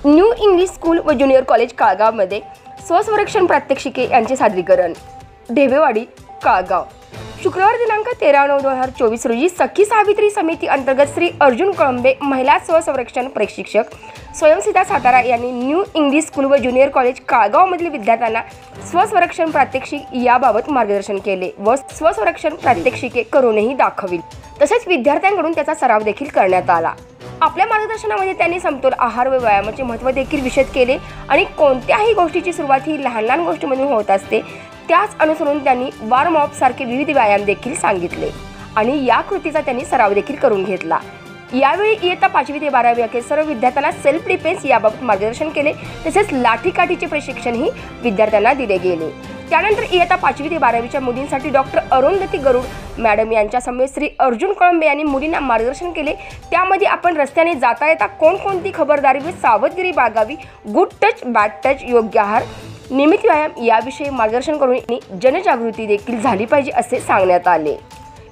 New English school व junior college काळगावमध्ये स्वसंरक्षण प्रात्यक्षिके यांचे सादरीकरण। ढेबेवाडी काळगाव शुक्रवार दिनांक 13/9/2024 रोजी सखी सावित्री समिती अंतर्गत श्री अर्जुन कळंबे महिला स्वसंरक्षण प्रशिक्षक स्वयंसिद्धा सातारा यांनी न्यू इंग्लिश स्कूल व ज्युनियर कॉलेज काळगावमधील विद्यार्थ्यांना स्वसंरक्षण प्रात्यक्षिक याबाबत मार्गदर्शन केले व स्वसंरक्षण प्रात्यक्षिके करूनही दाखविली। तसेच विद्यार्थ्यांकडून त्याचा सराव देखील करण्यात आला। आपल्या मार्गदर्शनामध्ये त्यांनी समतोल आहार व व्यायामाचे महत्त्व देखील विशद केले आणि कोणत्याही गोष्टीची सुरुवात ही लहान लहान गोष्टींमधून होत असते, त्याच अनुसरून त्यांनी वॉर्म अप सारखे विविध व्यायाम देखील सांगितले आणि या कृतीचा त्यांनी सराव देखील करून घेतला। यावेळी इयत्ता 5वी ते 12वी अखेर सर्व विद्यार्थ्यांना सेल्फ डिफेन्स याबाबत मार्गदर्शन केले, तसेच लाठीकाठीचे प्रशिक्षणही विद्यार्थ्यांना दिले गेले। त्यानंतर इयत्ता 5वी ते 12वीच्या मुलींसाठी डॉक्टर अरुंधती गरुड मॅडम यांच्या समेत श्री अर्जुन कळंबे यांनी मुलींना मार्गदर्शन केले। त्यामध्ये आपण रस्त्याने जाता येता कोणकोणती खबरदारी व सावधगिरी बाळगावी, गुड टच बॅड टच, योग्य आहार, नियमित व्यायाम याविषयी मार्गदर्शन करून जनजागृती देखील झाली पाहिजे असे सांगण्यात आले।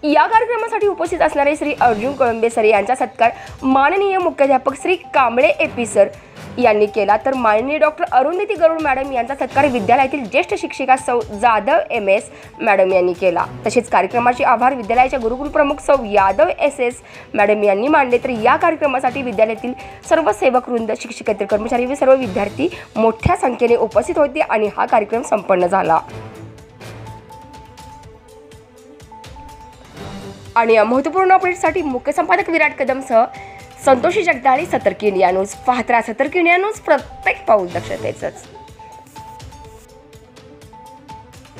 या कार्यक्रमासाठी उपस्थित असणारे श्री अर्जुन कळंबे सर यांचा सत्कार माननीय मुख्याध्यापक श्री कांबळे एपी सर यांनी केला, तर माननीय डॉक्टर अरुंधती गरुड मॅडम यांचा सत्कार विद्यालयातील ज्येष्ठ शिक्षिका सौ जाधव MS मॅडम यांनी केला। तसेच कार्यक्रमाचे आभार विद्यालयाच्या गुरुकुल प्रमुख सौ यादव SS मॅडम यांनी मानले। तर या कार्यक्रमासाठी विद्यालयातील सर्व सेवक वृंद, शिक्षकेतर कर्मचारी व सर्व विद्यार्थी मोठ्या संख्येने उपस्थित होते आणि हा कार्यक्रम संपन्न झाला। आणि या महत्त्वपूर्ण अपडेटसाठी मुख्य संपादक विराट कदमसह संतोषी जगदाळे, सतर्क इंडिया न्यूज। पाहत राहा सतर्क इंडिया न्यूज, प्रत्येक पाऊल दक्षतेचंच।